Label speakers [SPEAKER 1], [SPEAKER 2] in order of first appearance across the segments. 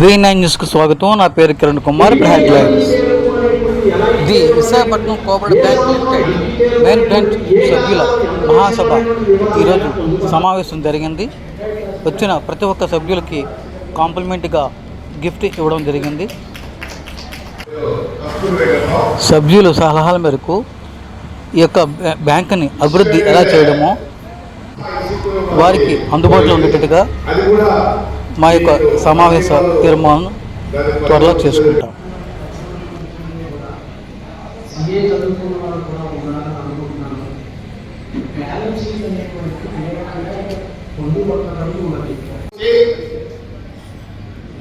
[SPEAKER 1] V9 న్యూస్కు స్వాగతం. నా పేరు Kiran Kumar. Headlines. The Visakhapatnam cooperative bank limited main branch సభ్యుల మహాసభ ఈరోజు సమావేశం జరిగింది. వచ్చిన ప్రతి ఒక్క సభ్యులకి కాంప్లిమెంట్గా గిఫ్ట్ ఇవ్వడం జరిగింది. సభ్యుల సలహాల మేరకు ఈ యొక్క బ్యాంకుని అభివృద్ధి ఎలా చేయడమో వారికి అందుబాటులో ఉండేటట్టుగా మా యొక్క సమావేశ తీర్మానం త్వరలో చేసుకుంటాం.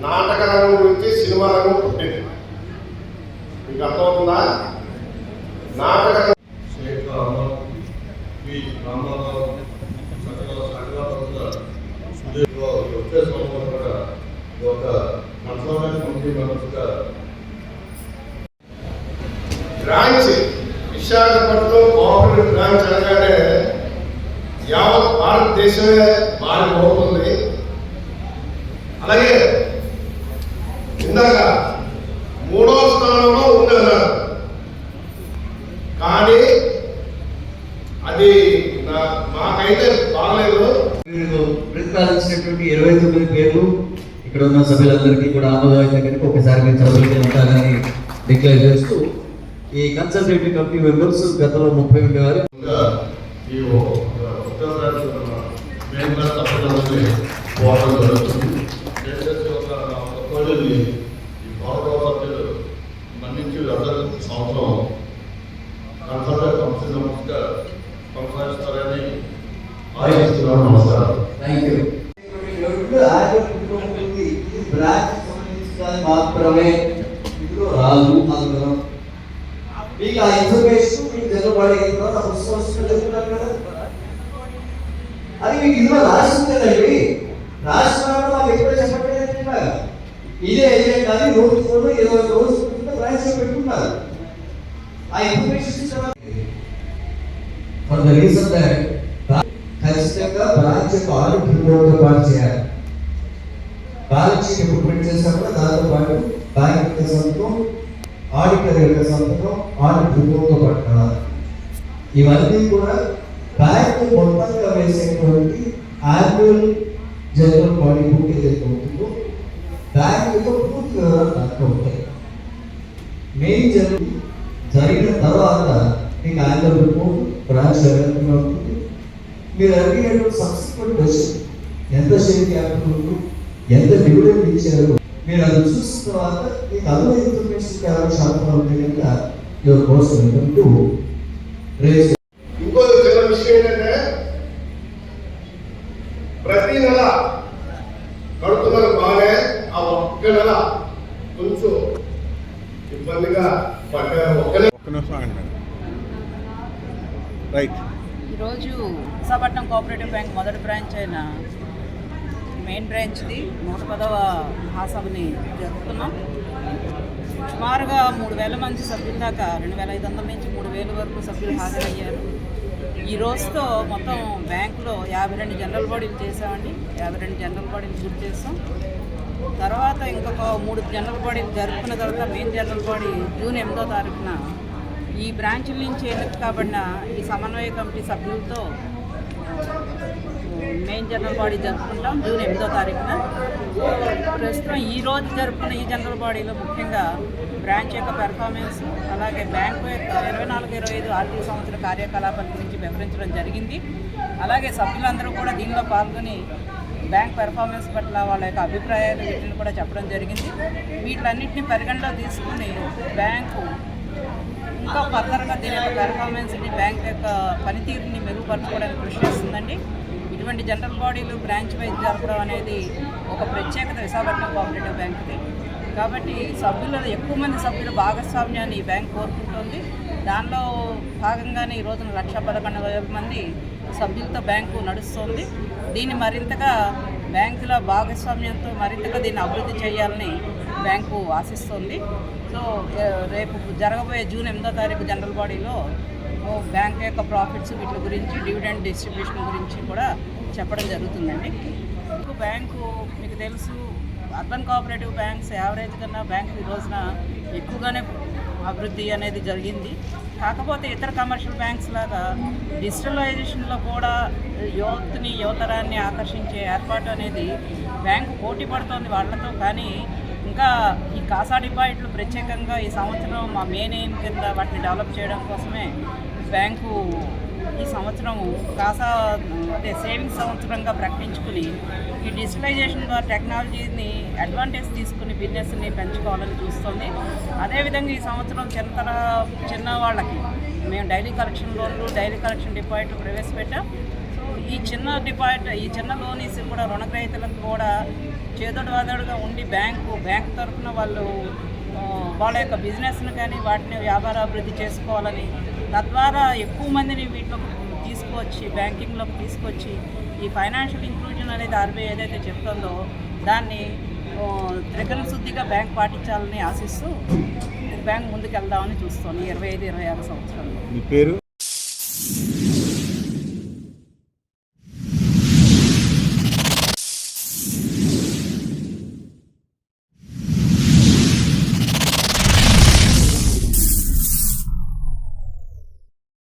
[SPEAKER 2] నాటక రంగం గురించి సినిమా రంగం పుట్టింది. మీకు అర్థమవుతుందా? నాటక బ్రాంచ్ విశాఖపట్నం కోఆపరేటివ్ బ్రాంచ్ అనగానే యావత్ భారతదేశమే మారిపోతుంది. అలాగే ఇందాక 3వ స్థానంలో ఉందన్నారు, కానీ అది మాకైతే బాగలేదు.
[SPEAKER 3] ప్రతిపాదించినటువంటి 29 పేర్లు ఇక్కడ ఉన్న సభ్యులందరికీ కూడా ఆమోదం ఒకసారి మీరు చదువుకుంటారని డిక్లేర్ చేస్తూ ఈ కన్సల్టేటివ్ కమిటీ మెంబర్స్ గతంలో 30 ఉండేవారు.
[SPEAKER 2] కొనసాగిస్తారని
[SPEAKER 3] నమస్కారం. Thank you. మాత్రమే ఇప్పుడు రాదు అనుకున్నాం. మీకు ఆ ఇన్ఫర్మేషన్ మీకు జరగబడే జరుగుతున్నారు కదా, అది మీకు ఇందులో రాష్ట్రం కదండి. రాష్ట్రంలో మాకు ఎప్పుడో చెప్పట్లేదు. ఇదే ఏజెంట్ అని రోజు 20 రోజులు బ్రాంచ్ పెట్టుకున్నారు. ఆ information for the reason that ఖచ్చితంగా బ్రాంచ్ యొక్క ఆడిట్ రిపోర్ట్తో పాటు చేయాలి. బ్యాలెన్స్ షీట్ ఇప్పుడు ప్రింట్ చేసినప్పుడు దాంతో పాటు బ్యాంక్ యొక్క సంతకం, ఆడిటర్ యొక్క సంతకం, ఆడిట్ రిపోర్ట్తో పాటు కావాలి. ఇవన్నీ కూడా బ్యాంక్ మొత్తంగా వేసేటువంటి యాన్యువల్ జనరల్ బాడీ బుక్ ఏదైతే ఉంటుందో బ్యాంక్ యొక్క పూర్తి వివరాలు దాంట్లో ఉంటాయి. మెయిన్ జరిగిన తర్వాత మీకు యాన్యువల్ రిపోర్ట్ బ్రాంచ్ ఎవరైనా ఉంటుంది. మీరు అడిగినటువంటి సబ్సిక్వెంట్ క్వశ్చన్ ఎంత షేర్ క్యాపిటల్ ఉంది, ఎంత డివిడెండ్ ఇచ్చారు, మీరు అది చూసిన తర్వాత మీకు అదర్ ఇన్ఫర్మేషన్ కేవలం శాతం ఉంటే కనుక your course welcome to race.
[SPEAKER 2] ఇంకో చిన్న విషయం ఏంటంటే ప్రతి నెల కడుతున్నారు బాగానే, ఆ ఒక్క నెల కొంచెం ఇబ్బందిగా పడ్డారు.
[SPEAKER 4] ఈరోజు విశాఖపట్నం కోఆపరేటివ్ బ్యాంక్ మొదటి బ్రాంచ్ అయిన మెయిన్ బ్రాంచ్ది 110వ మహాసభని జరుపుతున్నాం. సుమారుగా 3,000 మంది సభ్యుల దాకా 2,500 నుంచి 3,000 వరకు సభ్యులు హాజరయ్యారు. ఈ రోజుతో మొత్తం బ్యాంకులో 52 జనరల్ బాడీలు చేసామండి. 52 జనరల్ బాడీలు పూర్తి చేస్తాం. తర్వాత ఇంకొక 3 జనరల్ బాడీలు జరుపుకున్న తర్వాత మెయిన్ జనరల్ బాడీ జూన్ 8వ తారీఖున ఈ బ్రాంచ్ల నుంచి ఎన్నిక కాబడిన ఈ సమన్వయ కమిటీ సభ్యులతో మెయిన్ జనరల్ బాడీ జరుపుకుంటాం జూన్ 8వ తారీఖున. ప్రస్తుతం ఈరోజు జరుపుకున్న ఈ జనరల్ బాడీలో ముఖ్యంగా బ్రాంచ్ యొక్క పెర్ఫార్మెన్స్, అలాగే బ్యాంకు యొక్క 24-25 ఆర్థిక సంవత్సర కార్యకలాపాల గురించి వివరించడం జరిగింది. అలాగే సభ్యులందరూ కూడా దీనిలో పాల్గొని బ్యాంక్ పెర్ఫార్మెన్స్ పట్ల వాళ్ళ యొక్క అభిప్రాయాలు వీటిని కూడా చెప్పడం జరిగింది. వీటన్నిటిని పరిగణలో తీసుకుని బ్యాంకు ఇంకా ఫర్దర్గా దీని యొక్క పెర్ఫార్మెన్స్ని, బ్యాంక్ యొక్క పనితీరుని మెరుగుపరచుకోవడానికి కృషి చేస్తుందండి. ఇటువంటి జనరల్ బాడీలు బ్రాంచ్ వైజ్ జరపడం అనేది ఒక ప్రత్యేకత విశాఖపట్నం కోఆపరేటివ్ బ్యాంకుది. కాబట్టి ఎక్కువ మంది సభ్యుల భాగస్వామ్యాన్ని ఈ బ్యాంక్ కోరుకుంటుంది. దానిలో భాగంగానే ఈ రోజున 1,11,000 మంది సభ్యులతో బ్యాంకు నడుస్తుంది. దీన్ని మరింతగా బ్యాంకుల భాగస్వామ్యంతో మరింతగా దీన్ని అభివృద్ధి చేయాలని బ్యాంకు ఆశిస్తుంది. సో రేపు జరగబోయే జూన్ 8వ తారీఖు జనరల్ బాడీలో బ్యాంక్ యొక్క ప్రాఫిట్స్ వీటి గురించి, డివిడెండ్ డిస్ట్రిబ్యూషన్ గురించి కూడా చెప్పడం జరుగుతుందండి. బ్యాంకు మీకు తెలుసు అర్బన్ కోఆపరేటివ్ బ్యాంక్స్ యావరేజ్ కన్నా బ్యాంక్ ఈ రోజున ఎక్కువగానే అభివృద్ధి అనేది జరిగింది. కాకపోతే ఇతర కమర్షియల్ బ్యాంక్స్ లాగా డిజిటలైజేషన్లో కూడా యువతరాన్ని ఆకర్షించే ఏర్పాటు అనేది బ్యాంకు పోటీ పడుతోంది వాళ్ళతో. కానీ ఇంకా ఈ కాసా డిపాజిట్లు ప్రత్యేకంగా ఈ సంవత్సరం మా మెయిన్ ఎయిమ్ కింద వాటిని డెవలప్ చేయడం కోసమే బ్యాంకు ఈ సంవత్సరం కాసా సేవింగ్స్ సంవత్సరంగా ప్రకటించుకుని ఈ డిజిటలైజేషన్ ద్వారా టెక్నాలజీని అడ్వాంటేజ్ తీసుకుని బిజినెస్ని పెంచుకోవాలని చూస్తుంది. అదేవిధంగా ఈ సంవత్సరం చిన్న వాళ్ళకి మేము డైలీ కలెక్షన్ లోన్లు, డైలీ కలెక్షన్ డిపాజిట్లు ప్రవేశపెట్టాం. సో ఈ చిన్న లోన్ ఇసి కూడా రుణగ్రహీతలకు కూడా చేదోడు వాదోడుగా ఉండి బ్యాంకు తరఫున వాళ్ళు వాళ్ళ యొక్క బిజినెస్ను కానీ వాటిని వ్యాపారాభివృద్ధి చేసుకోవాలని, తద్వారా ఎక్కువ మందిని వీటిలోకి తీసుకొచ్చి బ్యాంకింగ్లోకి తీసుకొచ్చి ఈ ఫైనాన్షియల్ ఇంక్లూజన్ అనేది ఆర్బీఐ ఏదైతే చెప్తుందో దాన్ని త్రికరణ శుద్ధిగా బ్యాంక్ పాటించాలని ఆశిస్తూ బ్యాంక్ ముందుకు వెళ్దామని చూస్తాను 25-26 సంవత్సరంలో.
[SPEAKER 5] మీ పేరు?